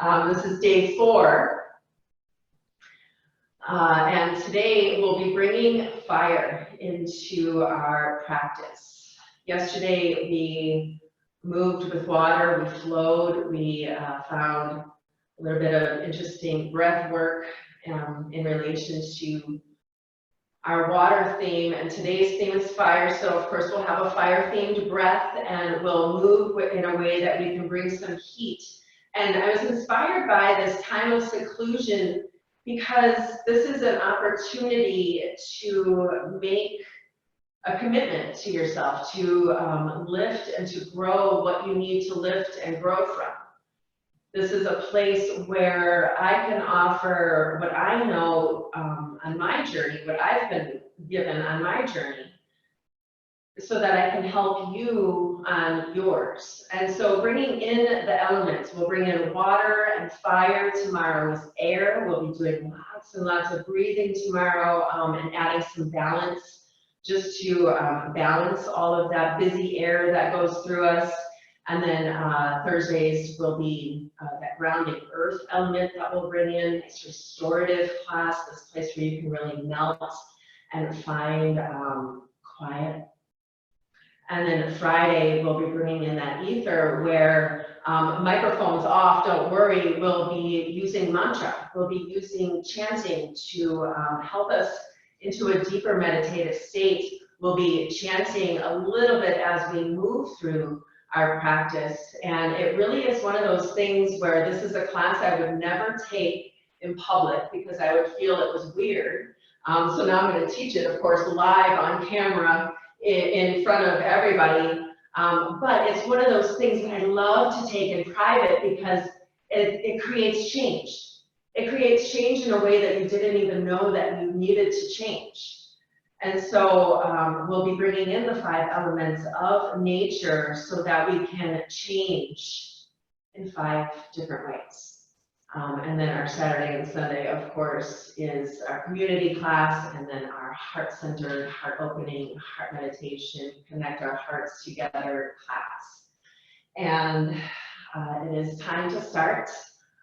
This is day 4, and today we'll be bringing fire into our practice. Yesterday we moved with water, we flowed, we found a little bit of interesting breath work in relation to our water theme, and today's theme is fire. So of course we'll have a fire themed breath and we'll move in a way that we can bring some heat. And I was inspired by this time of seclusion because this is an opportunity to make a commitment to yourself, to lift and to grow what you need to lift and grow from. This is a place where I can offer what I know on my journey, what I've been given on my journey, so that I can help you on yours. And so bringing in the elements, we'll bring in water and fire. Tomorrow is air. We'll be doing lots and lots of breathing tomorrow and adding some balance just to balance all of that busy air that goes through us. And then Thursdays will be that grounding earth element that we'll bring in. It's restorative class, this place where you can really melt and find quiet. And then Friday, we'll be bringing in that ether where microphones off, don't worry, we'll be using mantra. We'll be using chanting to help us into a deeper meditative state. We'll be chanting a little bit as we move through our practice. And it really is one of those things where this is a class I would never take in public because I would feel it was weird. So now I'm going to teach it, of course, live on camera in front of everybody, but it's one of those things that I love to take in private because it creates change. It creates change in a way that you didn't even know that you needed to change. And so we'll be bringing in the 5 elements of nature so that we can change in 5 different ways. And then our Saturday and Sunday, of course, is our community class, and then our heart-centered, heart-opening, heart meditation, connect our hearts together class. And it is time to start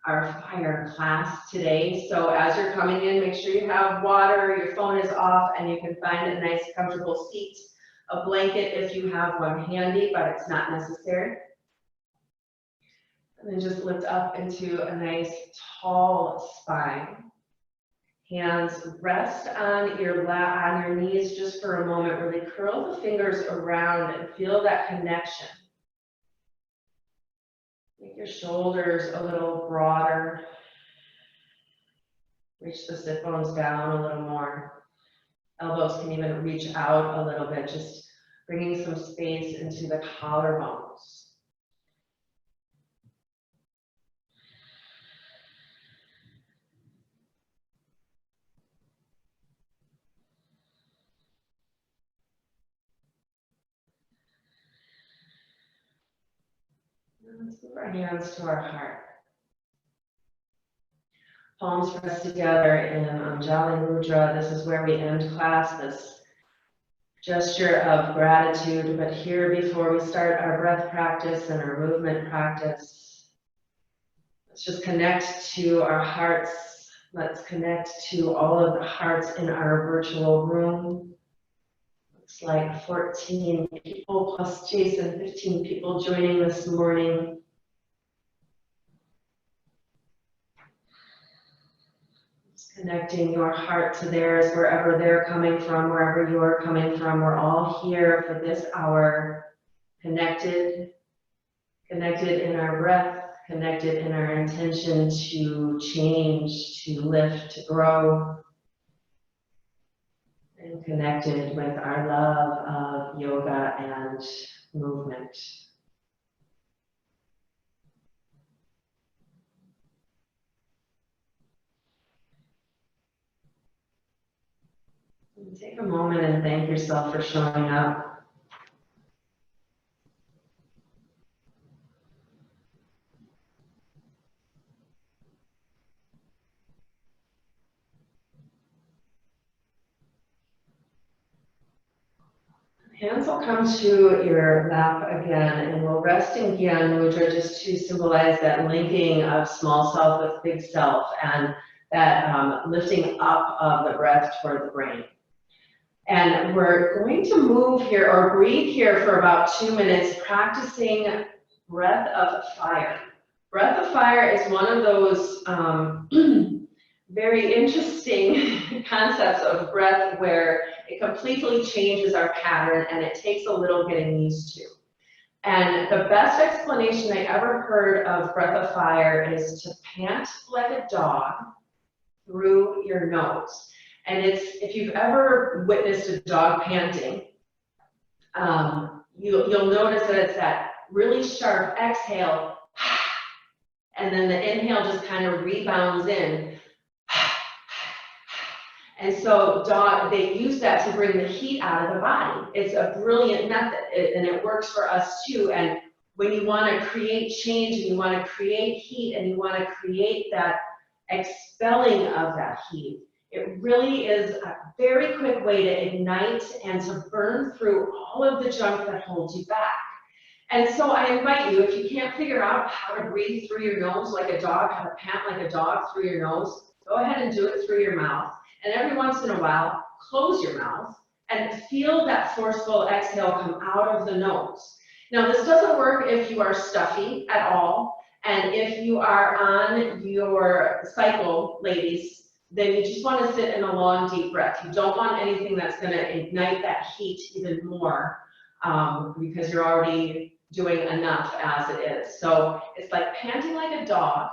our fire class today. So as you're coming in, make sure you have water, your phone is off, and you can find a nice comfortable seat, a blanket if you have one handy, but it's not necessary. And then just lift up into a nice tall spine. Hands rest on your knees just for a moment. Really curl the fingers around and feel that connection. Make your shoulders a little broader. Reach the sit bones down a little more. Elbows can even reach out a little bit, just bringing some space into the collarbones. Let's move our hands to our heart. Palms pressed together in Anjali Mudra. This is where we end class, this gesture of gratitude. But here, before we start our breath practice and our movement practice, let's just connect to our hearts. Let's connect to all of the hearts in our virtual room. Looks like 14 people plus Jason, 15 people joining this morning. Just connecting your heart to theirs, wherever they're coming from, wherever you're coming from. We're all here for this hour, connected in our breath, connected in our intention to change, to lift, to grow. And connected with our love of yoga and movement. And take a moment and thank yourself for showing up. Hands will come to your lap again, and we'll rest in Gyan Mudra just to symbolize that linking of small self with big self and that lifting up of the breath toward the brain. And we're going to move here or breathe here for about 2 minutes, practicing breath of fire. Breath of fire is one of those very interesting concepts of breath where it completely changes our pattern and it takes a little getting used to. And the best explanation I ever heard of breath of fire is to pant like a dog through your nose. And it's, if you've ever witnessed a dog panting, you'll notice that it's that really sharp exhale, and then the inhale just kind of rebounds in. And so they use that to bring the heat out of the body. It's a brilliant method, and it works for us too. And when you want to create change, and you want to create heat, and you want to create that expelling of that heat, it really is a very quick way to ignite and to burn through all of the junk that holds you back. And so I invite you, if you can't figure out how to breathe through your nose like a dog, how to pant like a dog through your nose, go ahead and do it through your mouth. And every once in a while, close your mouth and feel that forceful exhale come out of the nose. Now, this doesn't work if you are stuffy at all. And if you are on your cycle, ladies, then you just want to sit in a long, deep breath. You don't want anything that's going to ignite that heat even more because you're already doing enough as it is. So it's like panting like a dog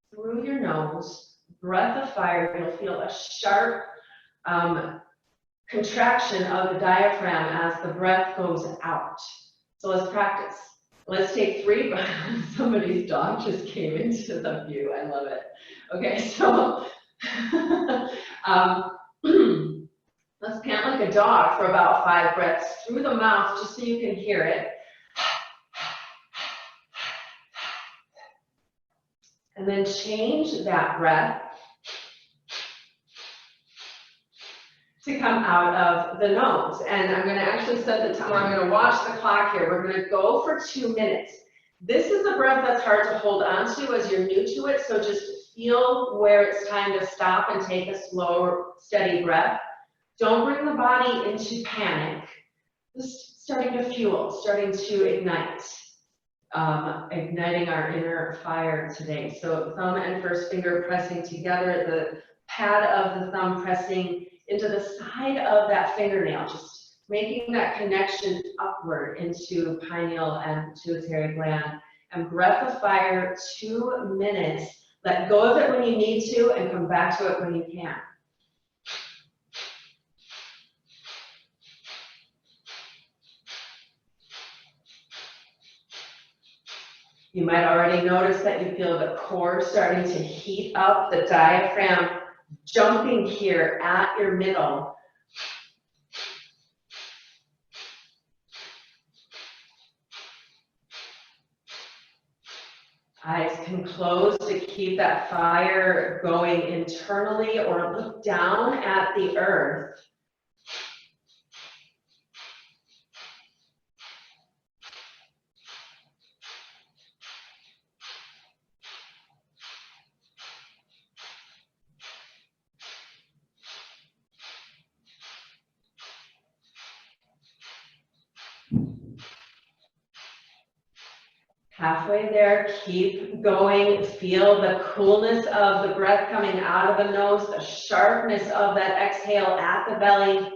through your nose, breath of fire. You'll feel a sharp contraction of the diaphragm as the breath goes out. So let's practice. Let's take 3 breaths. Somebody's dog just came into the view. I love it. Okay, so let's pant like a dog for about 5 breaths through the mouth, just so you can hear it. And then change that breath to come out of the nose. And I'm going to actually set the timer. I'm going to watch the clock here. We're going to go for 2 minutes. This is the breath that's hard to hold on to as you're new to it, so just feel where it's time to stop and take a slow, steady breath. Don't bring the body into panic. Just starting to fuel, starting to ignite. Igniting our inner fire today. So thumb and first finger pressing together, the pad of the thumb pressing into the side of that fingernail, just making that connection upward into pineal and pituitary gland. And breath of fire, 2 minutes. Let go of it when you need to and come back to it when you can. You might already notice that you feel the core starting to heat up, the diaphragm jumping here at your middle. Eyes can close to keep that fire going internally, or look down at the earth. Halfway there, keep going. Feel the coolness of the breath coming out of the nose, the sharpness of that exhale at the belly.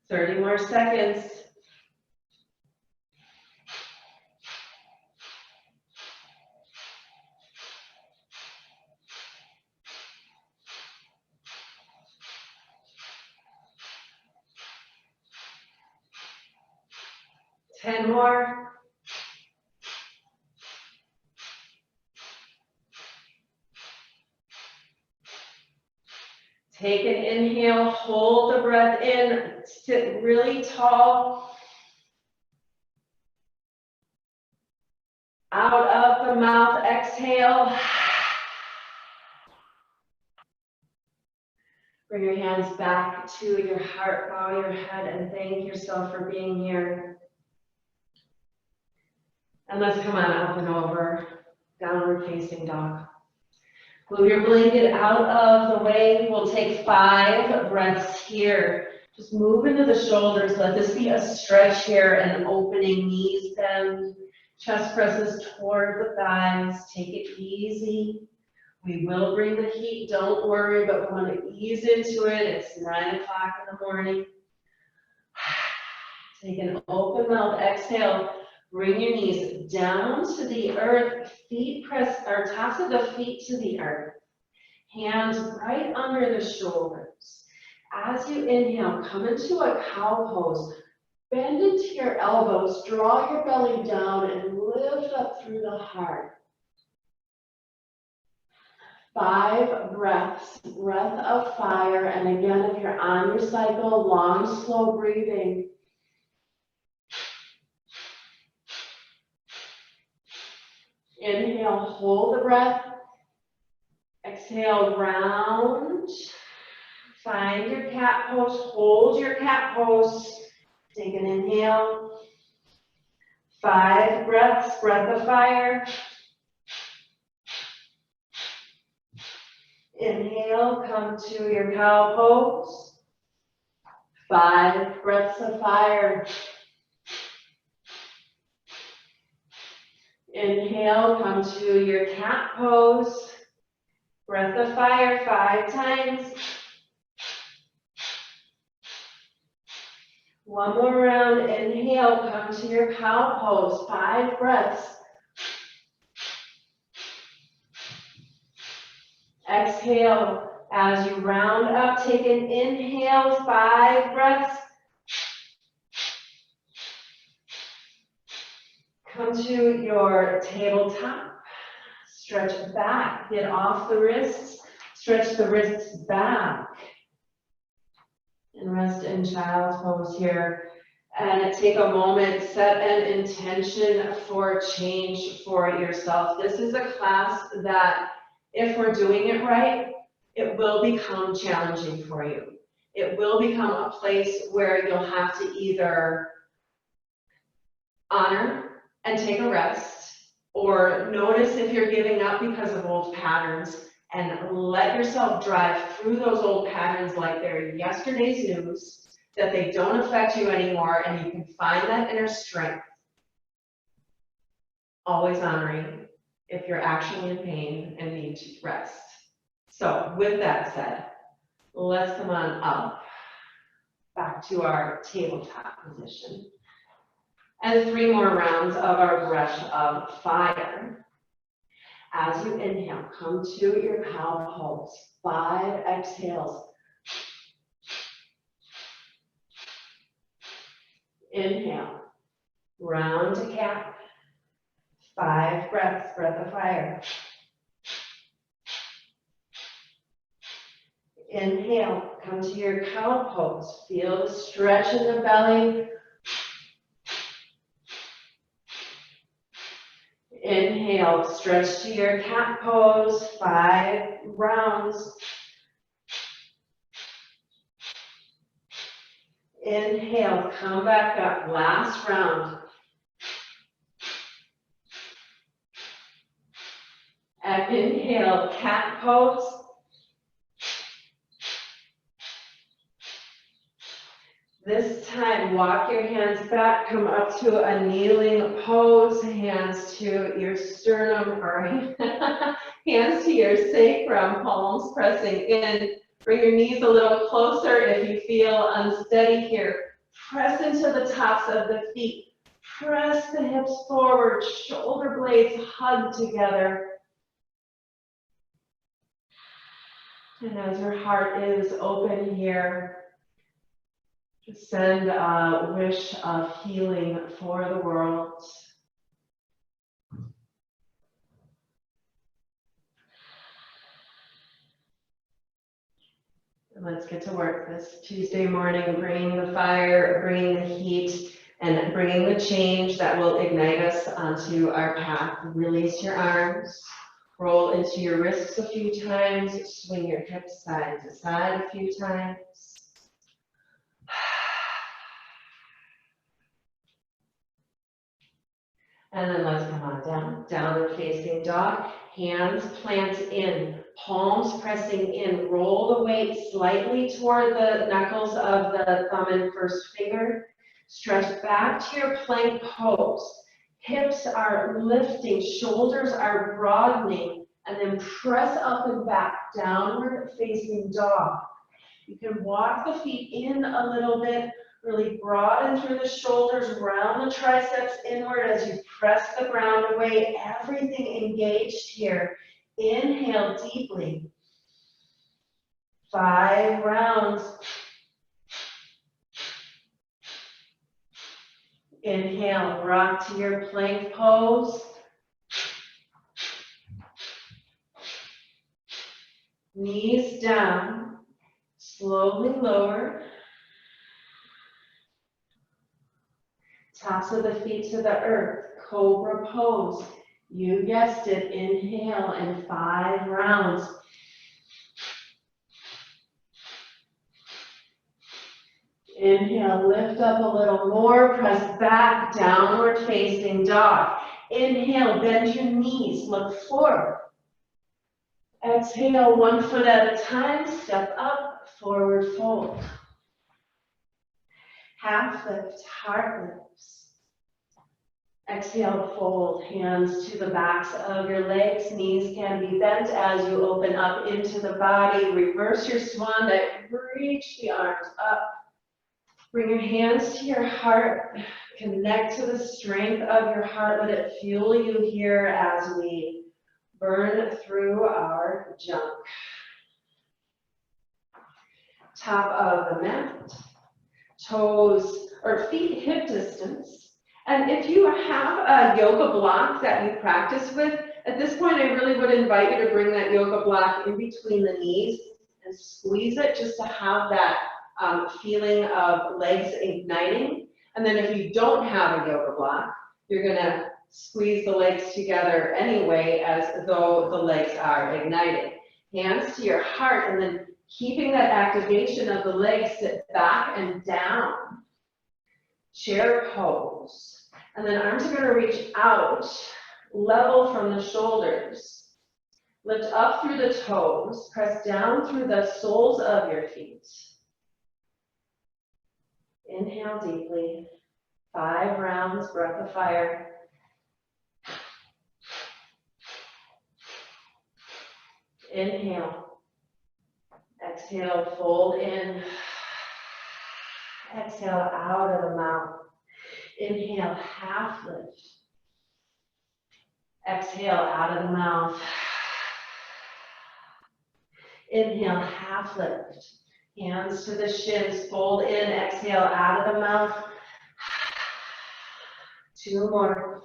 Thirty more seconds. Ten 10 more. Take an inhale, hold the breath in, sit really tall. Out of the mouth, exhale. Bring your hands back to your heart, bow your head, and thank yourself for being here. And let's come on up and over, downward facing dog. Move your blanket out of the way. We'll take 5 breaths here. Just move into the shoulders. Let this be a stretch here and opening, knees bend, chest presses toward the thighs. Take it easy. We will bring the heat, don't worry, but we want to ease into it. It's 9 o'clock in the morning. Take an open mouth, exhale. Bring your knees down to the earth, feet press, or tops of the feet to the earth. Hands right under the shoulders. As you inhale, come into a cow pose. Bend into your elbows, draw your belly down, and lift up through the heart. 5 breaths, breath of fire. And again, if you're on your cycle, long, slow breathing. Inhale, hold the breath. Exhale, round. Find your cat pose, hold your cat pose. Take an inhale. 5 breaths, breath of fire. Inhale, come to your cow pose. 5 breaths of fire. Inhale, come to your cat pose. Breath of fire 5 times. One more round. Inhale, come to your cow pose. 5 breaths. Exhale. As you round up, take an inhale, 5 breaths. Come to your tabletop. Stretch back. Get off the wrists. Stretch the wrists back. And rest in child's pose here. And take a moment, set an intention for change for yourself. This is a class that, if we're doing it right, it will become challenging for you. It will become a place where you'll have to either honor and take a rest, or notice if you're giving up because of old patterns, and let yourself drive through those old patterns like they're yesterday's news, that they don't affect you anymore, and you can find that inner strength. Always honoring if you're actually in pain and need to rest. So with that said, let's come on up back to our tabletop position. And 3 more rounds of our breath of fire. As you inhale, come to your cow pose. 5 exhales. Inhale, round to cat. 5 breaths, breath of fire. Inhale, come to your cow pose. Feel the stretch in the belly. Inhale, stretch to your cat pose, 5 rounds. Inhale, come back up, last round. And inhale, cat pose. This time, walk your hands back, come up to a kneeling pose, hands to your sternum, or hands to your sacrum, palms pressing in. Bring your knees a little closer if you feel unsteady here. Press into the tops of the feet. Press the hips forward, shoulder blades hug together. And as your heart is open here, send a wish of healing for the world. Let's get to work this Tuesday morning, bringing the fire, bringing the heat, and bringing the change that will ignite us onto our path. Release your arms, roll into your wrists a few times, swing your hips side to side a few times. And then let's come on down, downward facing dog, hands plant in, palms pressing in, roll the weight slightly toward the knuckles of the thumb and first finger, stretch back to your plank pose, hips are lifting, shoulders are broadening, and then press up and back, downward facing dog. You can walk the feet in a little bit, really broaden through the shoulders, round the triceps inward as you press the ground away, everything engaged here. Inhale deeply. 5 rounds. Inhale, rock to your plank pose. Knees down, slowly lower. Tops of the feet to the earth, cobra pose. You guessed it, inhale and 5 rounds. Inhale, lift up a little more, press back, downward facing dog. Inhale, bend your knees, look forward. Exhale, 1 foot at a time, step up, forward fold. Half lift, heart lifts. Exhale, fold, hands to the backs of your legs. Knees can be bent as you open up into the body. Reverse your swan dive, reach the arms up. Bring your hands to your heart. Connect to the strength of your heart. Let it fuel you here as we burn through our junk. Top of the mat, toes or feet hip distance. And if you have a yoga block that you practice with, at this point I really would invite you to bring that yoga block in between the knees and squeeze it just to have that feeling of legs igniting. And then if you don't have a yoga block, you're going to squeeze the legs together anyway as though the legs are igniting. Hands to your heart, and then keeping that activation of the legs, sit back and down. Chair pose. And then arms are going to reach out, level from the shoulders. Lift up through the toes, press down through the soles of your feet. Inhale deeply, 5 rounds, breath of fire. Inhale, exhale, fold in. Exhale out of the mouth. Inhale, half lift. Exhale out of the mouth. Inhale, half lift. Hands to the shins, fold in, exhale out of the mouth. 2 more.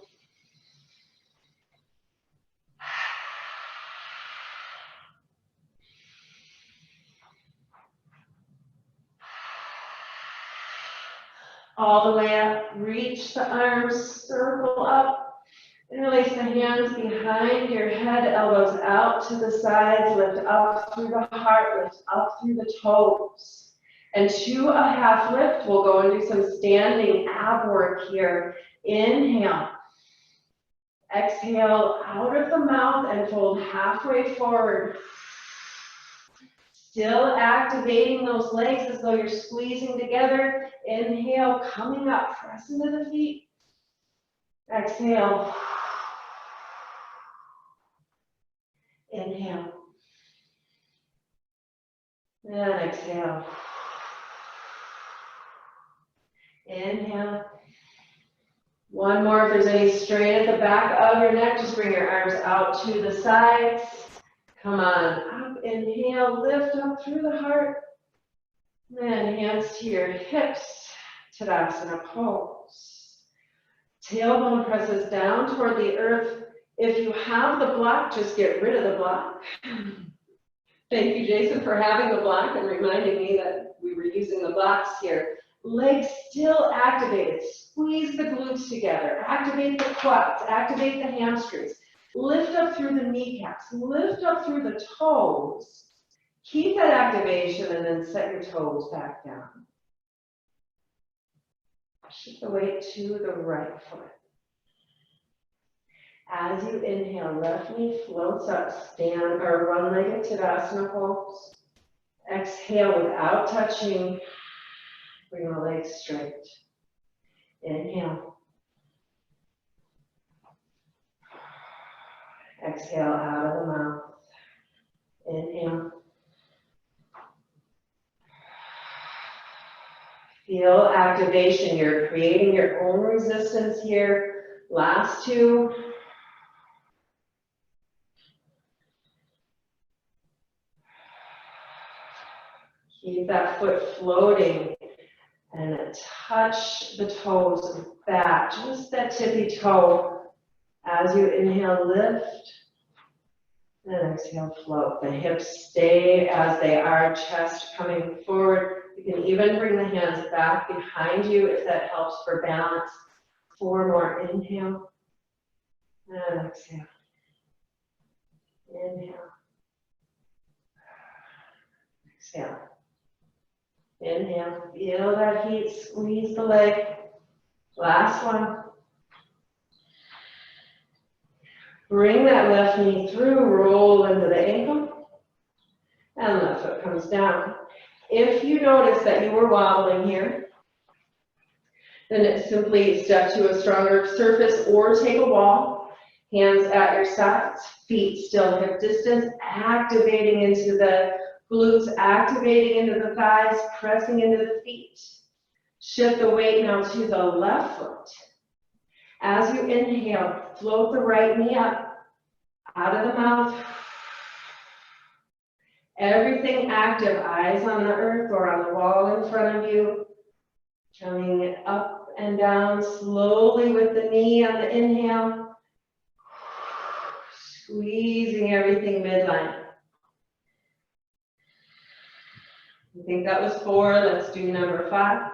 All the way up, reach the arms, circle up, interlace the hands behind your head, elbows out to the sides, lift up through the heart, lift up through the toes. And to a half lift, we'll go and do some standing ab work here. Inhale. Exhale out of the mouth and fold halfway forward. Still activating those legs as though you're squeezing together. Inhale, coming up, press into the feet. Exhale. Inhale. And exhale. Inhale. 1 more. If there's any strain at the back of your neck, just bring your arms out to the sides. Come on up. Inhale, lift up through the heart. And hands to your hips. Tadasana pose. Tailbone presses down toward the earth. If you have the block, just get rid of the block. Thank you, Jason, for having the block and reminding me that we were using the blocks here. Legs still activated. Squeeze the glutes together. Activate the quads. Activate the hamstrings. Lift up through the kneecaps. Lift up through the toes. Keep that activation and then set your toes back down. Shift the weight to the right foot. As you inhale, left knee floats up, stand or one-legged Tadasana pose. Exhale without touching. Bring the legs straight. Inhale. Exhale out of the mouth. Inhale. Feel activation. You're creating your own resistance here. Last two. Keep that foot floating and touch the toes back, just that tippy toe. As you inhale, lift, and exhale, float. The hips stay as they are, chest coming forward. You can even bring the hands back behind you if that helps for balance. 4 more, inhale, and exhale. Inhale, exhale. Inhale, feel that heat, squeeze the leg. Last one. Bring that left knee through, roll into the ankle, and left foot comes down. If you notice that you were wobbling here, then simply step to a stronger surface or take a wall. Hands at your sides, feet still hip distance, activating into the glutes, activating into the thighs, pressing into the feet. Shift the weight now to the left foot. As you inhale, float the right knee up, out of the mouth. Everything active, eyes on the earth or on the wall in front of you. Coming up and down slowly with the knee on the inhale. Squeezing everything midline. I think that was 4. Let's do number 5.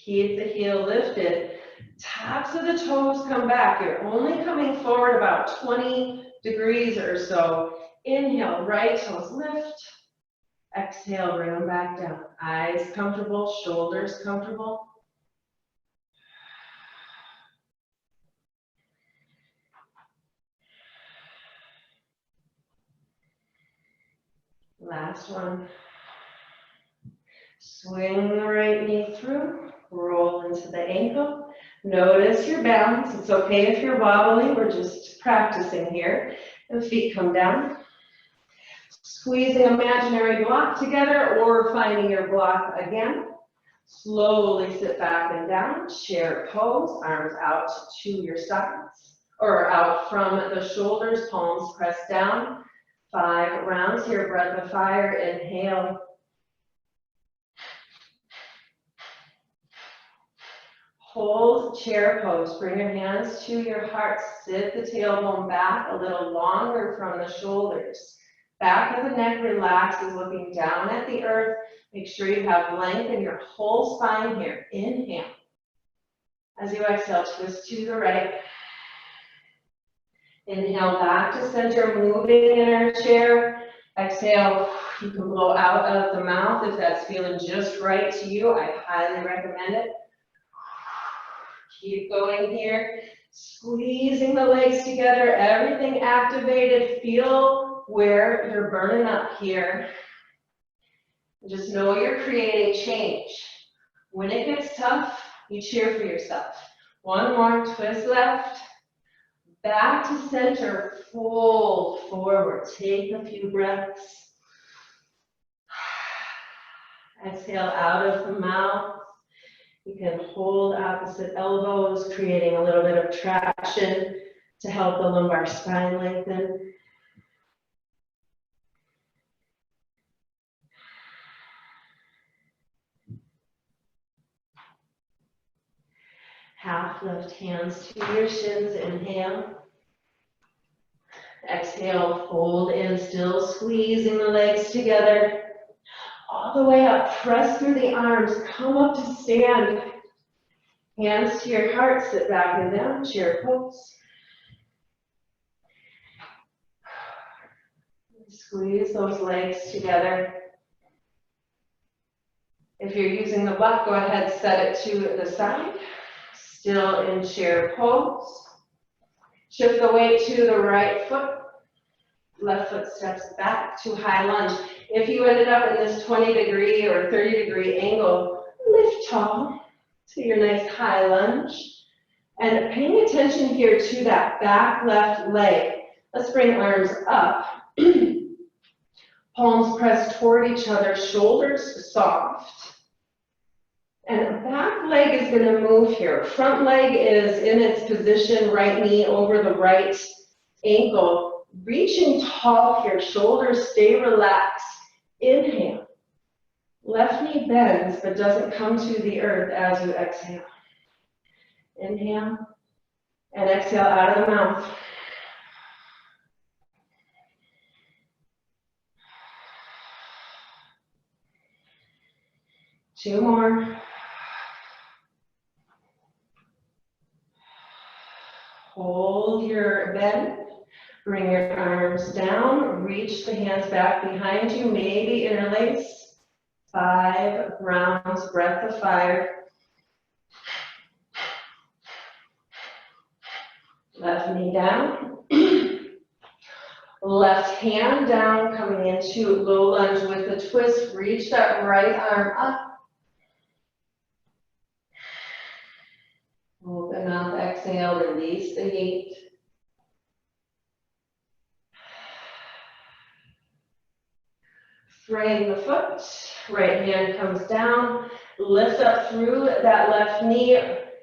Keep the heel lifted. Tops of the toes come back. You're only coming forward about 20 degrees or so. Inhale, right toes lift. Exhale, bring them back down. Eyes comfortable, shoulders comfortable. Last one. Swing the right knee through, roll into the ankle. Notice your balance. It's okay if you're wobbling. We're just practicing here. The feet come down. Squeezing imaginary block together or finding your block again. Slowly sit back and down. Chair pose, arms out to your sides or out from the shoulders, palms pressed down. 5 rounds here, breath of fire, inhale. Hold chair pose, bring your hands to your heart, sit the tailbone back a little longer from the shoulders. Back of the neck relaxes, looking down at the earth. Make sure you have length in your whole spine here. Inhale. As you exhale, twist to the right. Inhale back to center, moving in our chair. Exhale, you can blow out of the mouth if that's feeling just right to you. I highly recommend it. Keep going here. Squeezing the legs together, everything activated. Feel where you're burning up here. Just know you're creating change. When it gets tough, you cheer for yourself. One more, twist left. Back to center, fold forward. Take a few breaths. Exhale out of the mouth. You can hold opposite elbows, creating a little bit of traction to help the lumbar spine lengthen. Half lift hands to your shins, inhale. Exhale. exhale, fold in, still squeezing the legs together. All the way up, press through the arms, come up to stand. Hands to your heart, sit back and down, chair pose. Squeeze those legs together. If you're using the block, go ahead, set it to the side. Still in chair pose. Shift the weight to the right foot. Left foot steps back to high lunge. If you ended up in this 20-degree or 30-degree angle, lift tall to your nice high lunge. And paying attention here to that back left leg. Let's bring arms up. Palms pressed toward each other, shoulders soft. And back leg is going to move here. Front leg is in its position, right knee over the right ankle. Reaching tall here, shoulders stay relaxed. Inhale. Left knee bends but doesn't come to the earth as you exhale. Inhale and exhale out of the mouth. Two more. Hold your bend. Bring your arms down. Reach the hands back behind you. Maybe interlace. 5 rounds, breath of fire. Left knee down. Left hand down, coming into low lunge with a twist. Reach that right arm up. Open mouth, exhale, release the heat. Frame the foot, right hand comes down, lift up through that left knee,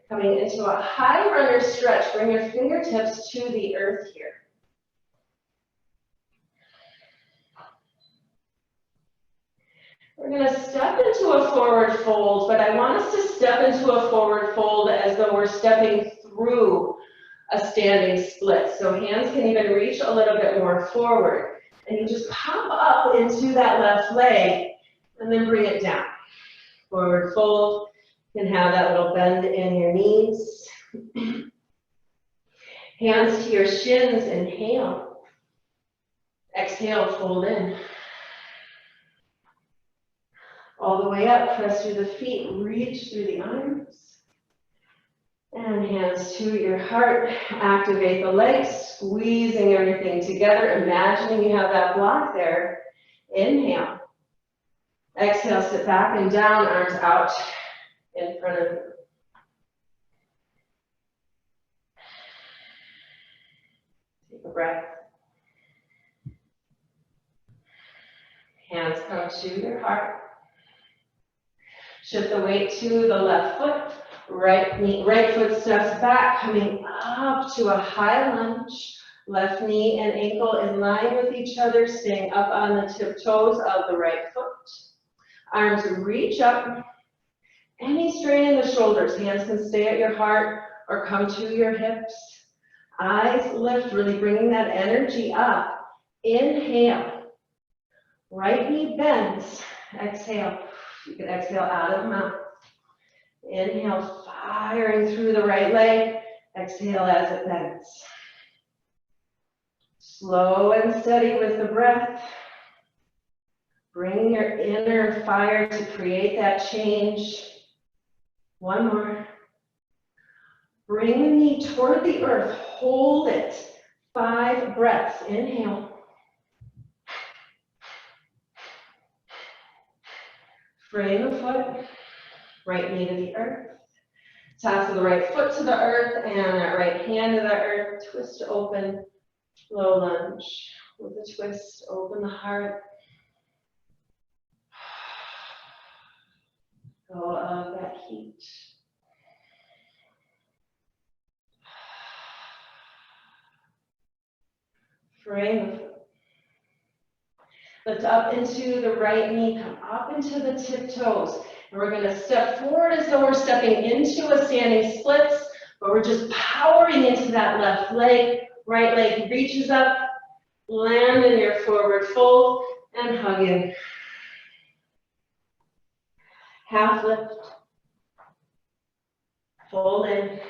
coming into a high runner stretch. Bring your fingertips to the earth here. We're going to step into a forward fold, but I want us to step into a forward fold as though we're stepping through a standing split. So hands can even reach a little bit more forward. And you just pop up into that left leg and then bring it down. Forward fold. You can have that little bend in your knees. Hands to your shins, inhale. Exhale, fold in. All the way up, press through the feet, reach through the arms. And hands to your heart, activate the legs, squeezing everything together, imagining you have that block there. Inhale. Exhale, sit back and down, arms out in front of you. Take a breath. Hands come to your heart. Shift the weight to the left foot. Right foot steps back, coming up to a high lunge. Left knee and ankle in line with each other, staying up on the tiptoes of the right foot. Arms reach up. Any strain in the shoulders, hands can stay at your heart or come to your hips. Eyes lift, really bringing that energy up. Inhale. Right knee bends. Exhale. You can exhale out of the mouth. Inhale, firing through the right leg. Exhale as it bends. Slow and steady with the breath. Bring your inner fire to create that change. One more. Bring the knee toward the earth. Hold it. 5 breaths. Inhale. Frame the foot. Right knee to the earth. Toss of the right foot to the earth and that right hand to the earth. Twist open. Low lunge. With a twist, open the heart. Go of that heat. Frame the foot. Lift up into the right knee, come up into the tiptoes. And we're going to step forward as though we're stepping into a standing splits, but we're just powering into that left leg. Right leg reaches up, Land in your forward fold and hug in. Half lift. Fold in.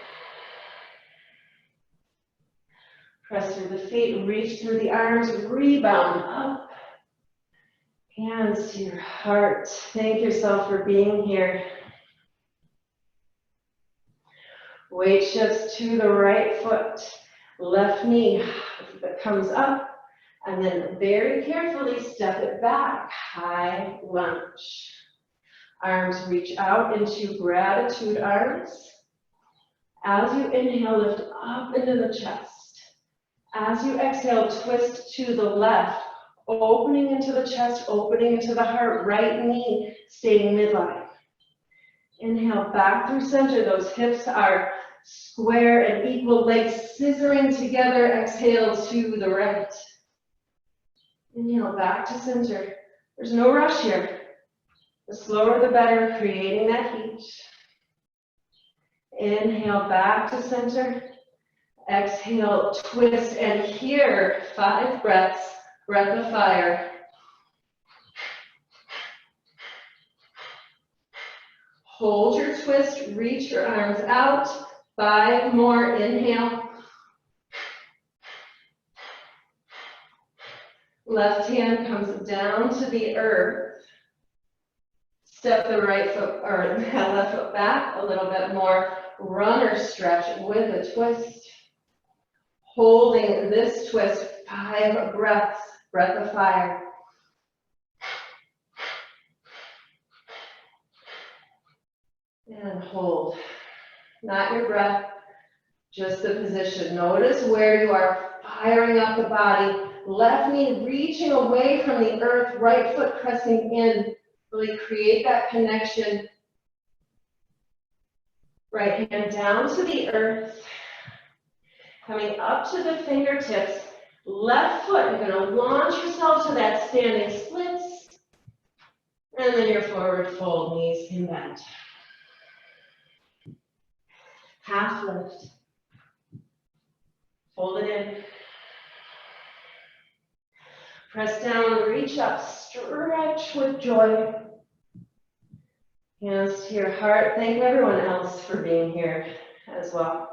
Press through the feet, reach through the arms, rebound up. Hands to your heart. Thank yourself for being here. Weight shifts to the right foot. Left knee that comes up. And then very carefully step it back. High lunge. Arms reach out into gratitude arms. As you inhale, lift up into the chest. As you exhale, twist to the left, opening into the chest, opening into the heart, right knee staying midline. Inhale back through center. Those hips are square and equal, legs scissoring together. Exhale to the right. Inhale back to center. There's no rush here. The slower the better, creating that heat. Inhale back to center. Exhale, twist, and here, 5 breaths, breath of fire. Hold your twist, reach your arms out. 5 more, inhale. Left hand comes down to the earth. Step the right foot or left foot back a little bit more. Runner stretch with a twist. Holding this twist, 5 breaths, breath of fire. And hold. Not your breath, just the position. Notice where you are firing up the body. Left knee reaching away from the earth, right foot pressing in. Really create that connection. Right hand down to the earth. Coming up to the fingertips. Left foot, you're going to launch yourself to that standing splits. And then your forward fold, knees can bend. Half lift. Fold it in. Press down, reach up, stretch with joy. Hands to your heart. Thank everyone else for being here as well.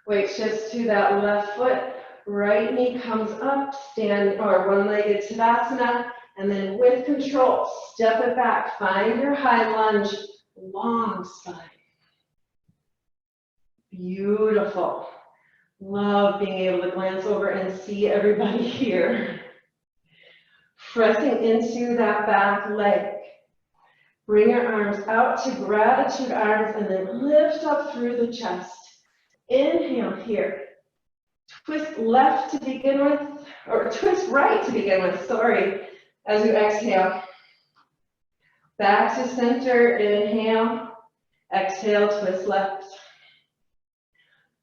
Weight shifts to that left foot. Right knee comes up, stand or one-legged Tadasana, and then with control, step it back. Find your high lunge, long spine. Beautiful. Love being able to glance over and see everybody here. Pressing into that back leg. Bring your arms out to gratitude arms and then lift up through the chest. Inhale here. Twist left to begin with, or twist right to begin with, sorry, as you exhale. Back to center, inhale. Exhale, twist left.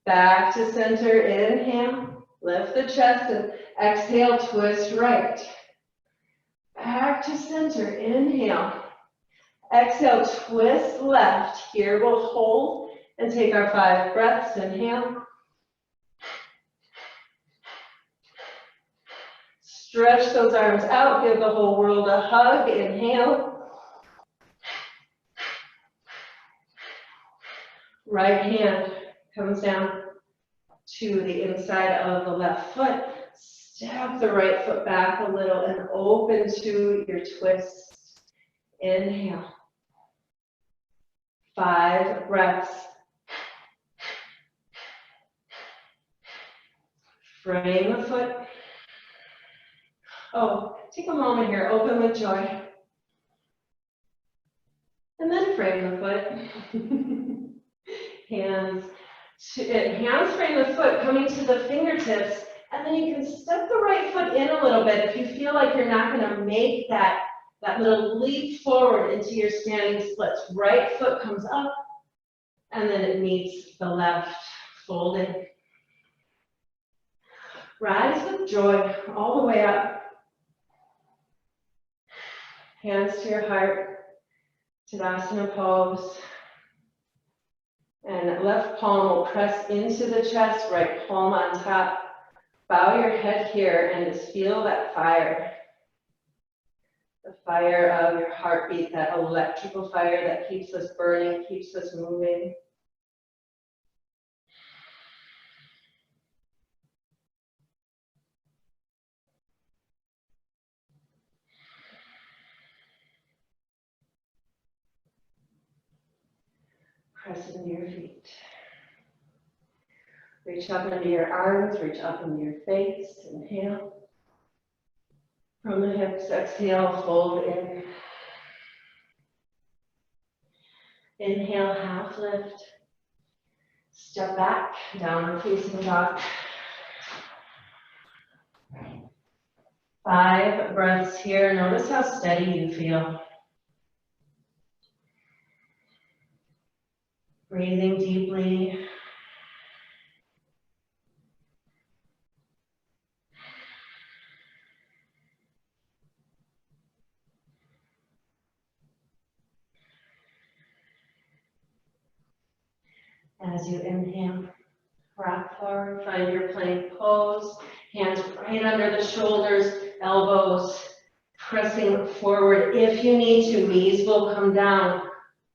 Back to center, inhale. Lift the chest and exhale, twist right. Back to center, inhale. Exhale, twist left. Here we'll hold and take our 5 breaths. Inhale. Stretch those arms out. Give the whole world a hug. Inhale. Right hand comes down to the inside of the left foot. Step the right foot back a little and open to your twist. Inhale. 5 breaths. Frame the foot. Oh, take a moment here, open with joy. And then frame the foot. Hands frame the foot, coming to the fingertips, and then you can step the right foot in a little bit if you feel like you're not going to make that little leap forward into your standing splits. Right foot comes up, and then it meets the left, folding. Rise with joy all the way up. Hands to your heart, Tadasana pose. And left palm will press into the chest, right palm on top. Bow your head here and just feel that fire. The fire of your heartbeat, that electrical fire that keeps us burning, keeps us moving. Press into your feet. Reach up into your arms, reach up into your face. Inhale. From the hips, exhale, fold in. Inhale, half lift. Step back, downward facing dog. 5 breaths here. Notice how steady you feel. Breathing deeply. As you inhale, rock forward, find your plank pose. Hands right under the shoulders, elbows pressing forward. If you need to, knees will come down.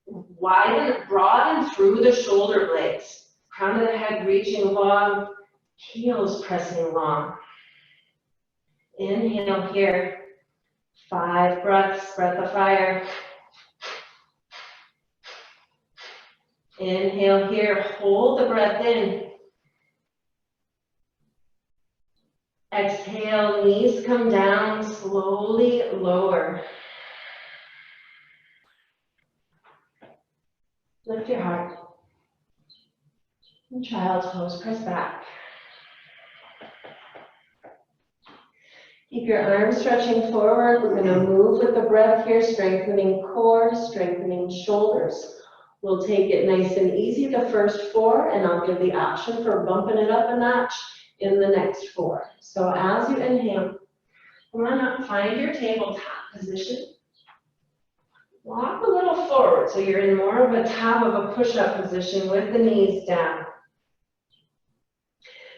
Widen, broaden through the shoulder blades. Crown of the head reaching long, heels pressing long. Inhale here. 5 breaths, breath of fire. Inhale here, hold the breath in. Exhale, knees come down, slowly lower. Lift your heart. And child's pose, press back. Keep your arms stretching forward. We're going to move with the breath here, strengthening core, strengthening shoulders. We'll take it nice and easy the first 4, and I'll give the option for bumping it up a notch in the next 4. So as you inhale, come on up, find your tabletop position. Walk a little forward so you're in more of a top of a push-up position with the knees down.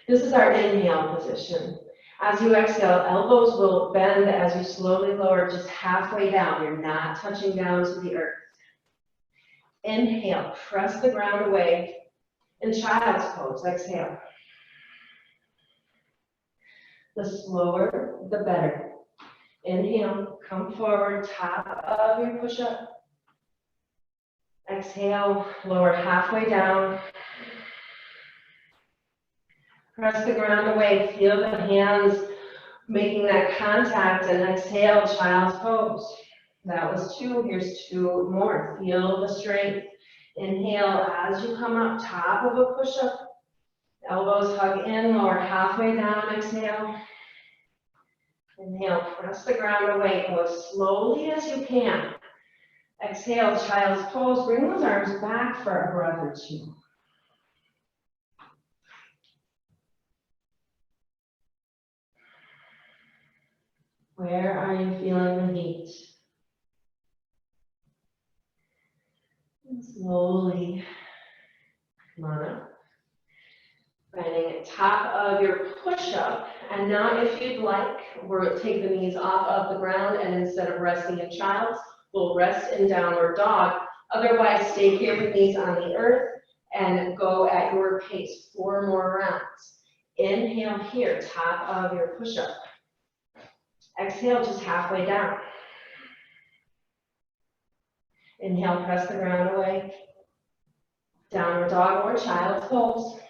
This is our inhale position. As you exhale, elbows will bend as you slowly lower just halfway down. You're not touching down to the earth. Inhale, press the ground away. In child's pose, exhale. The slower, the better. Inhale, come forward, top of your push-up. Exhale, lower halfway down. Press the ground away, feel the hands making that contact, and exhale, child's pose. That was 2, here's 2 more. Feel the strength. Inhale as you come up, top of a push-up. Elbows hug in, lower halfway down, exhale. Inhale, press the ground away, go as slowly as you can. Exhale, child's pose, bring those arms back for a breath or 2. Where are you feeling the heat? And slowly come on up. Finding top of your push-up, and now if you'd like, we'll take the knees off of the ground, and instead of resting in child's, we'll rest in downward dog. Otherwise, stay here with knees on the earth and go at your pace. 4 more rounds. Inhale here, top of your push-up. Exhale, just halfway down. Inhale, press the ground away. Downward dog or child's pose.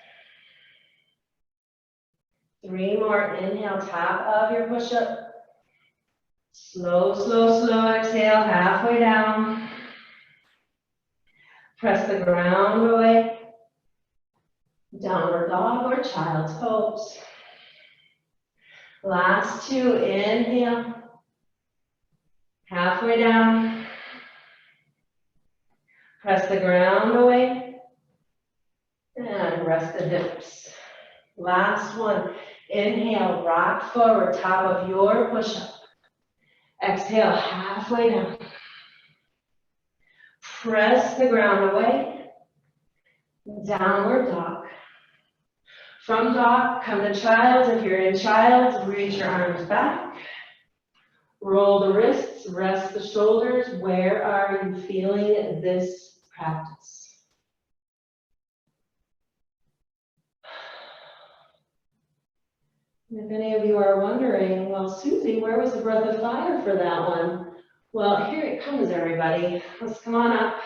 3 more. Inhale, top of your push-up. Slow, slow, slow. Exhale, halfway down. Press the ground away. Downward dog or child's pose. Last 2. Inhale. Halfway down. Press the ground away. And rest the hips. Last 1. Inhale, rock forward, top of your push-up. Exhale, halfway down. Press the ground away. Downward dog. From dog, come to child. If you're in child, reach your arms back. Roll the wrists, rest the shoulders. Where are you feeling this practice? If any of you are wondering, well, Susie, where was the breath of fire for that one? Well, here it comes, everybody. Let's come on up.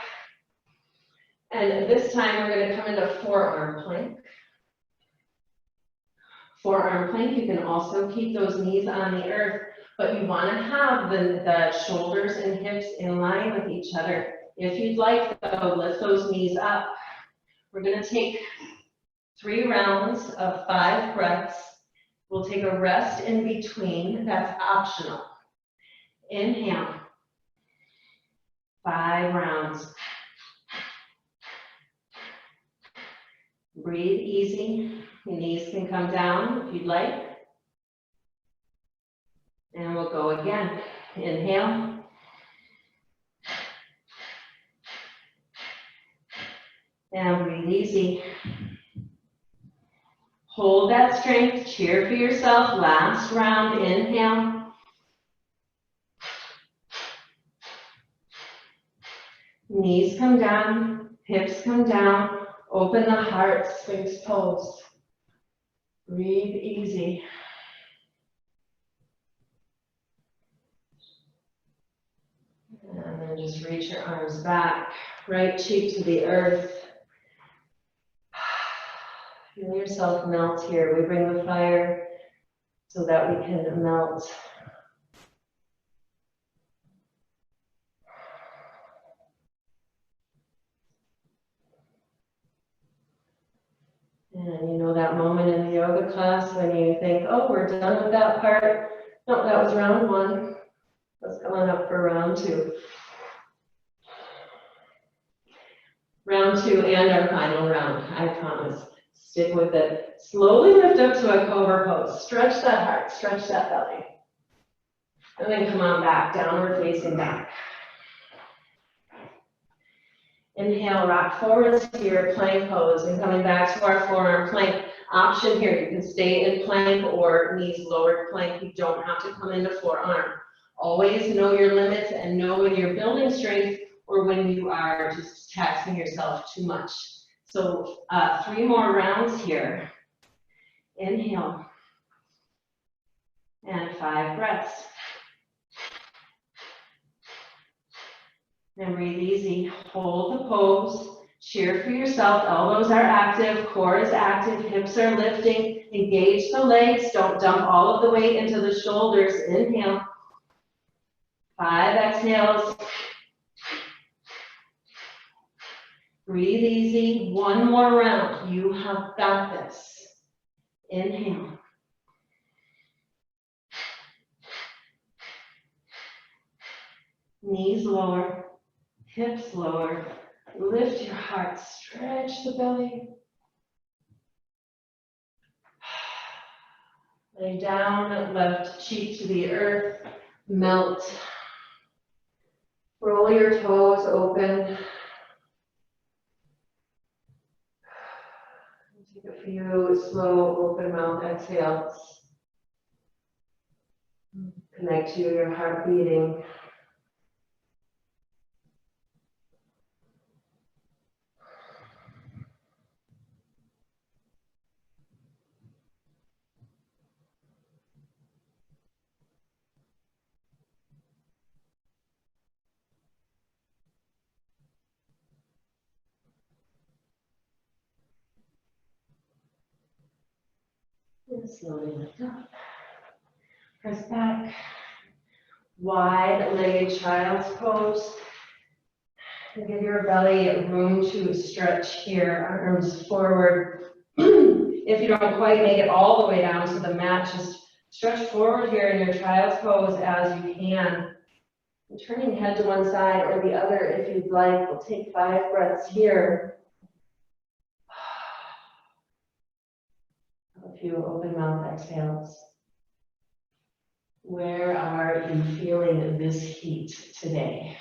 And this time we're going to come into forearm plank. Forearm plank, you can also keep those knees on the earth, but you want to have the shoulders and hips in line with each other. If you'd like, though, lift those knees up. We're going to take 3 rounds of 5 breaths. We'll take a rest in between. That's optional. Inhale. 5 rounds. Breathe easy. Your knees can come down if you'd like. And we'll go again. Inhale. And breathe easy. Hold that strength. Cheer for yourself. Last round. Inhale. Knees come down. Hips come down. Open the heart. Sphinx pose. Breathe easy. And then just reach your arms back. Right cheek to the earth. Feel yourself melt here. We bring the fire so that we can melt. And you know that moment in the yoga class when you think, oh, we're done with that part. No, that was round 1. Let's come on up for round 2. Round 2 and our final round, I promise. Stick with it. Slowly lift up to a cobra pose. Stretch that heart, stretch that belly. And then come on back, downward facing back. Inhale, rock forward to your plank pose. And coming back to our forearm plank. Option here, you can stay in plank or knees lowered plank. You don't have to come into forearm. Always know your limits and know when you're building strength or when you are just taxing yourself too much. So 3 more rounds here. Inhale. And 5 breaths. And breathe easy. Hold the pose. Cheer for yourself. Elbows are active. Core is active. Hips are lifting. Engage the legs. Don't dump all of the weight into the shoulders. Inhale. 5 exhales. Breathe easy. 1 more round. You have got this. Inhale. Knees lower. Hips lower. Lift your heart. Stretch the belly. Lay down. Left cheek to the earth. Melt. Roll your toes open. Take a few slow open mouth exhales. Connect to your heart beating. And slowly lift up. Press back. Wide-legged child's pose. And give your belly room to stretch here. Arms forward. If you don't quite make it all the way down to the mat, just stretch forward here in your child's pose as you can. And turning head to one side or the other if you'd like. We'll take 5 breaths here. A few open mouth exhales. Where are you feeling this heat today?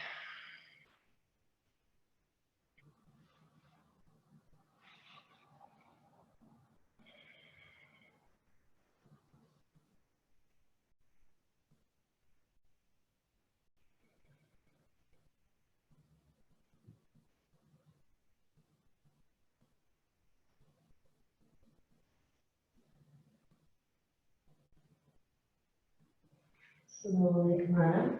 Slowly come on up.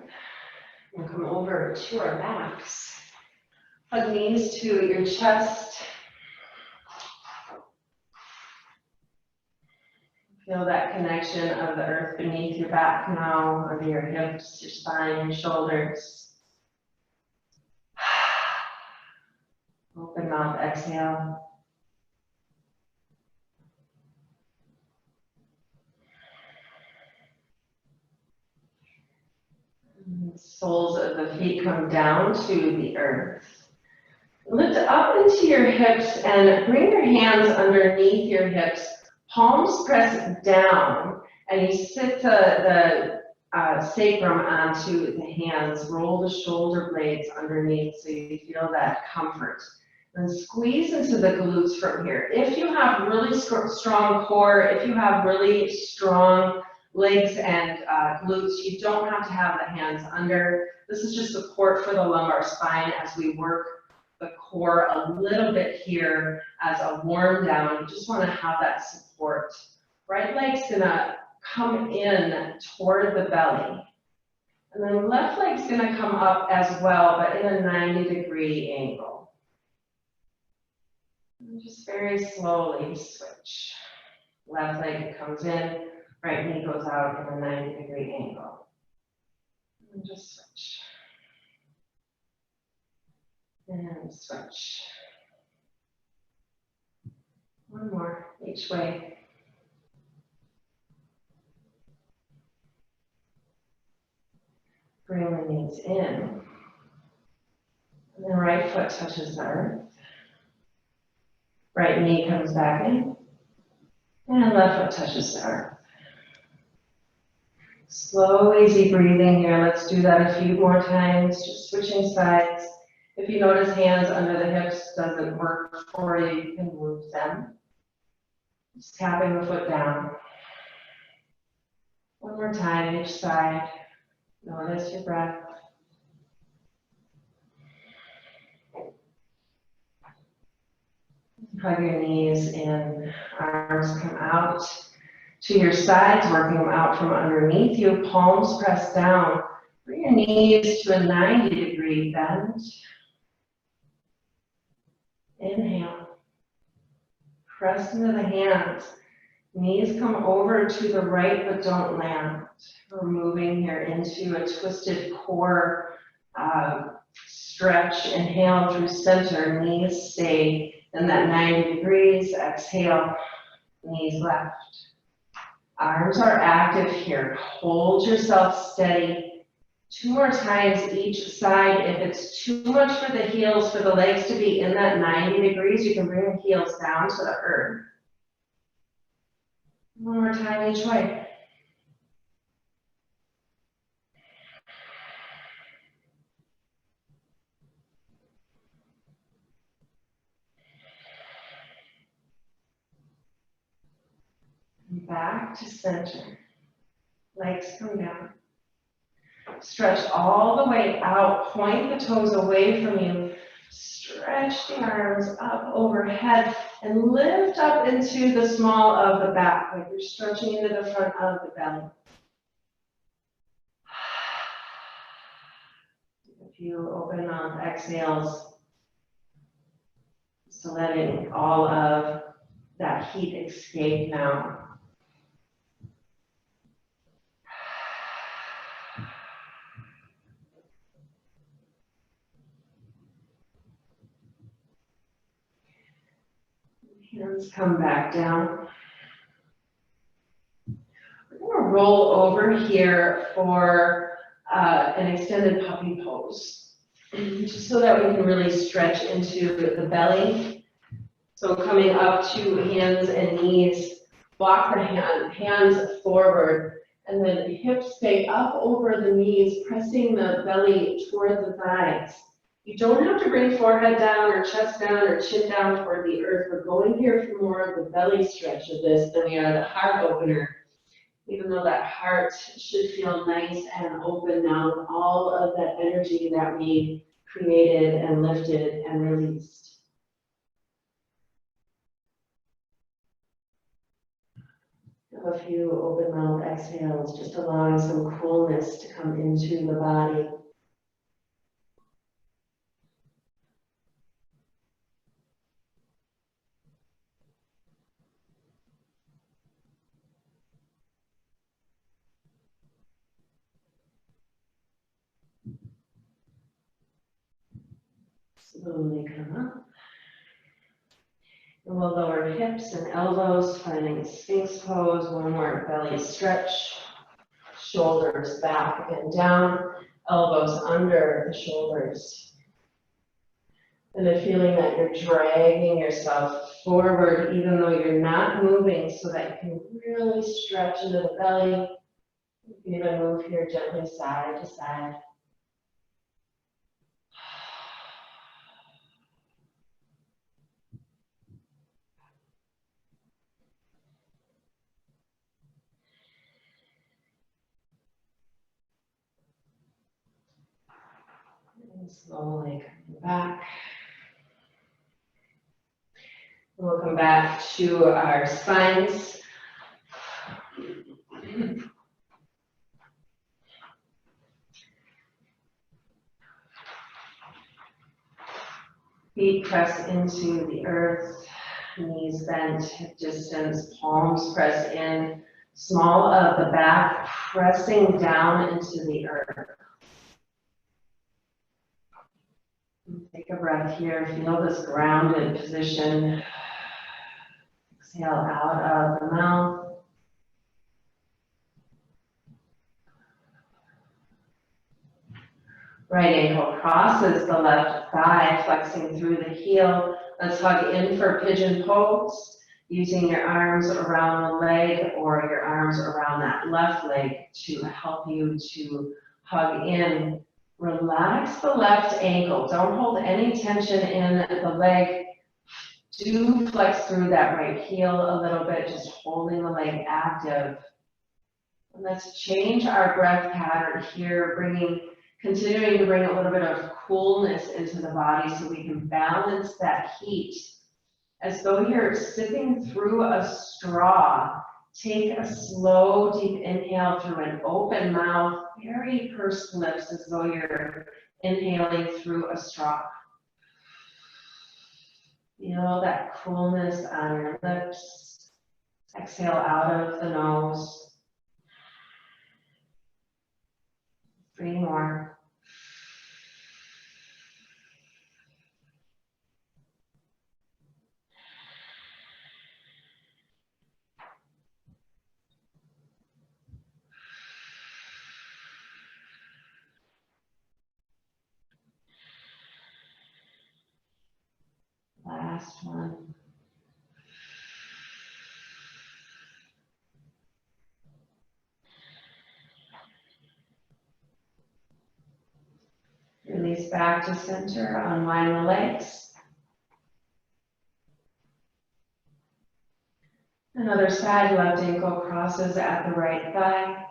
We'll come over to our backs. Hug knees to your chest. Feel that connection of the earth beneath your back now, under your hips, your spine, your shoulders. Open mouth, exhale. The soles of the feet come down to the earth. Lift up into your hips and bring your hands underneath your hips. Palms press down, and you sit the sacrum onto the hands. Roll the shoulder blades underneath so you feel that comfort. And squeeze into the glutes from here. If you have really strong core, if you have really strong legs and glutes, you don't have to have the hands under. This is just support for the lumbar spine as we work the core a little bit here as a warm down. You just want to have that support. Right leg's gonna come in toward the belly. And then left leg's gonna come up as well, but in a 90-degree angle. And just very slowly switch. Left leg comes in, right knee goes out in a 90-degree angle. And just switch. And switch. One more each way. Bring the knees in. And then right foot touches the earth. Right knee comes back in. And left foot touches the earth. Slow, easy breathing here. Let's do that a few more times, just switching sides. If you notice hands under the hips doesn't work for you, you can move them. Just tapping the foot down. One more time, each side. Notice your breath. Hug your knees in, arms come out to your sides, working them out from underneath you. Palms press down. Bring your knees to a 90-degree bend. Inhale. Press into the hands. Knees come over to the right, but don't land. We're moving here into a twisted core stretch. Inhale through center. Knees stay in that 90 degrees. Exhale. Knees left. Arms are active here. Hold yourself steady. 2 more times each side. If it's too much for the heels, for the legs to be in that 90 degrees, you can bring the heels down to the earth. One more time each way. And back to center. Legs come down. Stretch all the way out. Point the toes away from you. Stretch the arms up overhead and lift up into the small of the back, like you're stretching into the front of the belly. A few open mouth exhales, so letting all of that heat escape now. Hands come back down. We're going to roll over here for an extended puppy pose, just so that we can really stretch into the belly. So coming up to hands and knees, walk the hands forward, and then hips stay up over the knees, pressing the belly toward the thighs. You don't have to bring forehead down or chest down or chin down toward the earth. We're going here for more of the belly stretch of this than we are the heart opener. Even though that heart should feel nice and open now with all of that energy that we created and lifted and released. a few open mouth exhales, just allowing some coolness to come into the body. Slowly come up. And we'll lower hips and elbows, finding a Sphinx pose. One more belly stretch. Shoulders back and down. Elbows under the shoulders. And then feeling that you're dragging yourself forward, even though you're not moving, so that you can really stretch into the belly. You can even move here gently side to side. And slowly coming back. We'll come back to our spines. Feet press into the earth, knees bent, hip distance, palms press in, small of the back pressing down into the earth. Take a breath here, feel this grounded position. Exhale out of the mouth. Right ankle crosses the left thigh, flexing through the heel. Let's hug in for pigeon pose, using your arms around the leg or your arms around that left leg to help you to hug in. Relax the left ankle. Don't hold any tension in the leg. Do flex through that right heel a little bit, just holding the leg active. And let's change our breath pattern here, continuing to bring a little bit of coolness into the body so we can balance that heat. As though you're sipping through a straw, take a slow, deep inhale through an open mouth, very pursed lips as though you're inhaling through a straw. Feel that coolness on your lips. Exhale out of the nose. 3 more. Last one. Release back to center, unwind the legs. Another side, left ankle crosses at the right thigh.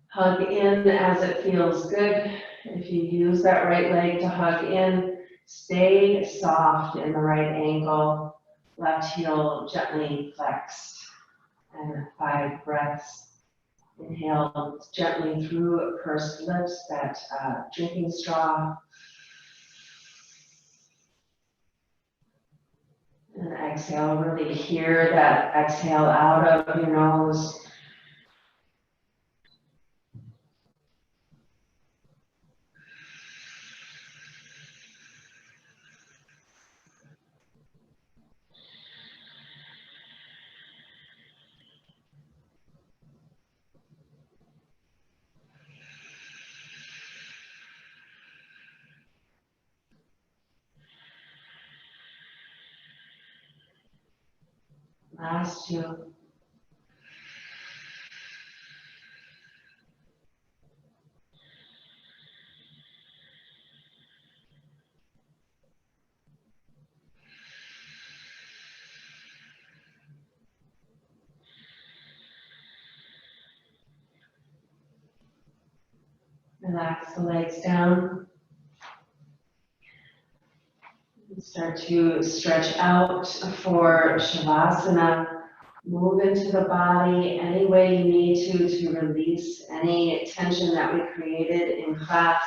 Hug in as it feels good. If you use that right leg to hug in, stay soft in the right ankle. Left heel gently flexed. And 5 breaths. Inhale gently through pursed lips, that drinking straw. And exhale, really hear that exhale out of your nose. Last 2. Relax the legs down. Start to stretch out for Shavasana. Move into the body any way you need to release any tension that we created in class.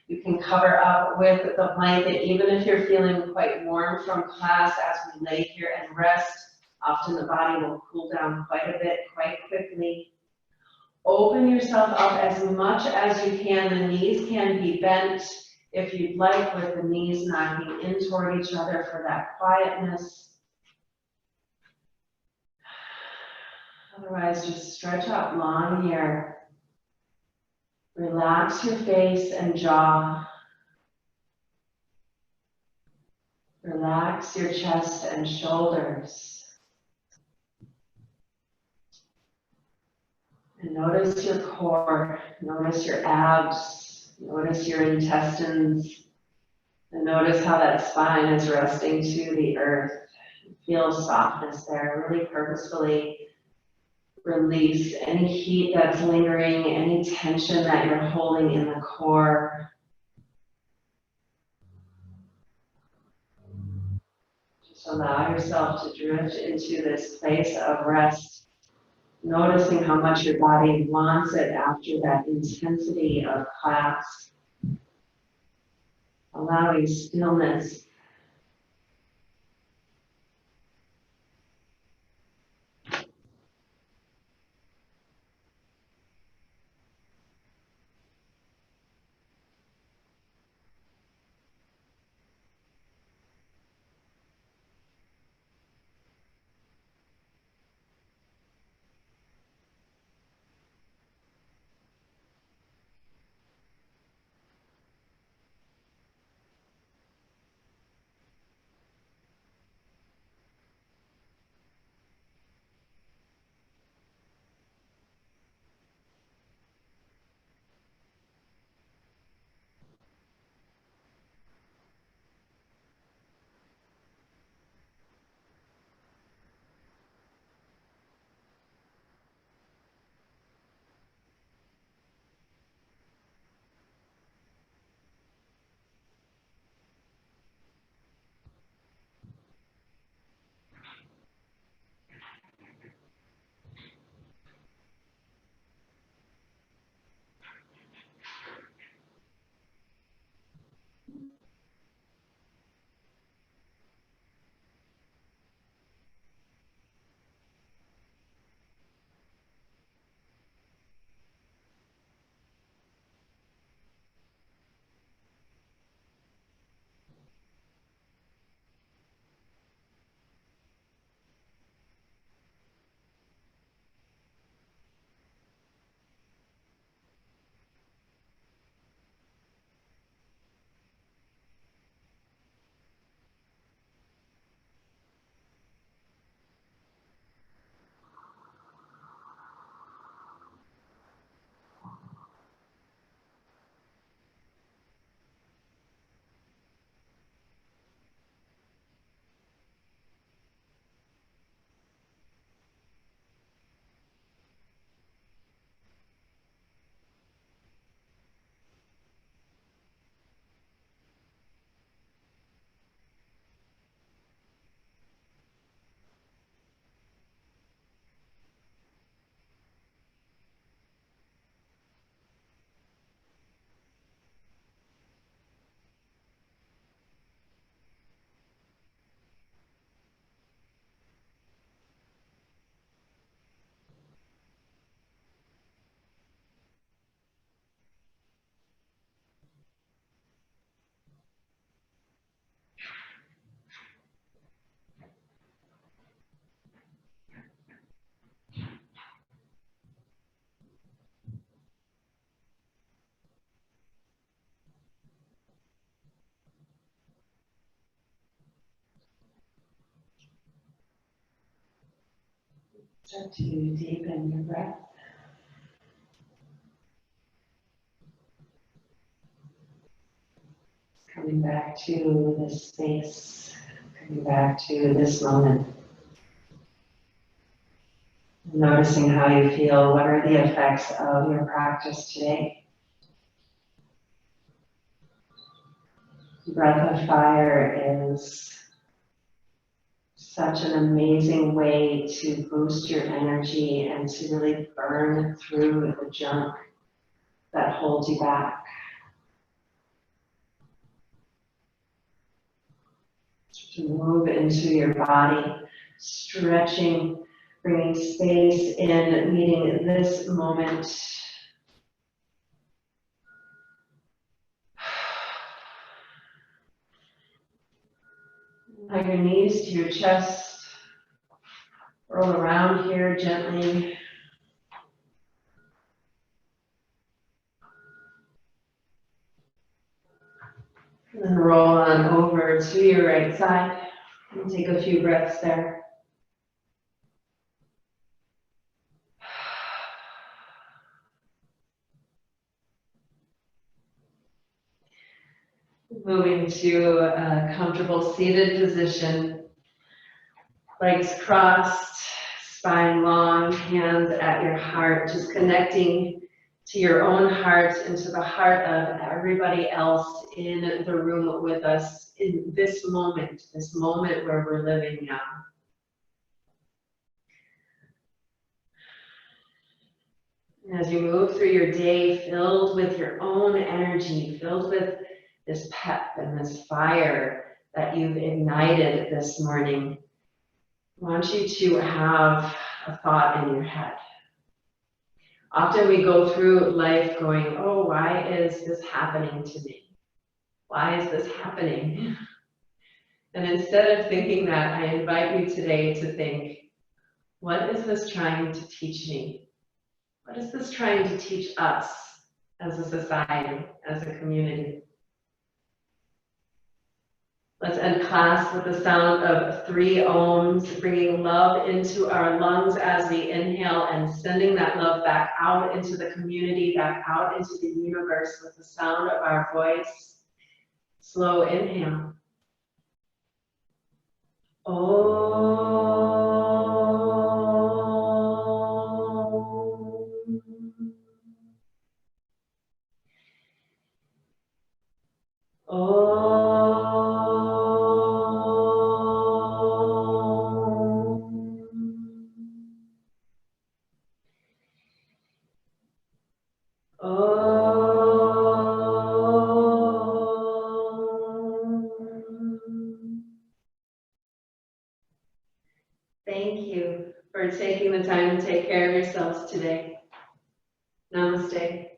You can cover up with the blanket, even if you're feeling quite warm from class as we lay here and rest. Often the body will cool down quite a bit, quite quickly. Open yourself up as much as you can. The knees can be bent if you'd like, with the knees knocking in toward each other for that quietness. Otherwise, just stretch out long here. Relax your face and jaw. Relax your chest and shoulders. And notice your core, notice your abs, notice your intestines, and notice how that spine is resting to the earth. Feel softness there. Really purposefully release any heat that's lingering, any tension that you're holding in the core. Just allow yourself to drift into this place of rest, noticing how much your body wants it after that intensity of class. Allowing stillness. Start to deepen your breath. Coming back to this space, coming back to this moment. Noticing how you feel. What are the effects of your practice today? Breath of fire is such an amazing way to boost your energy and to really burn through the junk that holds you back. To move into your body, stretching, bringing space in, meeting this moment. Allow your knees to your chest. Roll around here gently. And then roll on over to your right side. And take a few breaths there. Moving to a comfortable seated position. Legs crossed, spine long, hands at your heart, just connecting to your own heart and to the heart of everybody else in the room with us in this moment where we're living now. And as you move through your day filled with your own energy, filled with this pep and this fire that you've ignited this morning, I want you to have a thought in your head. Often we go through life going, oh, why is this happening to me? Why is this happening? And instead of thinking that, I invite you today to think, what is this trying to teach me? What is this trying to teach us as a society, as a community? Let's end class with the sound of 3 ohms, bringing love into our lungs as we inhale and sending that love back out into the community, back out into the universe with the sound of our voice. Slow inhale. Thank you for taking the time to take care of yourselves today. Namaste.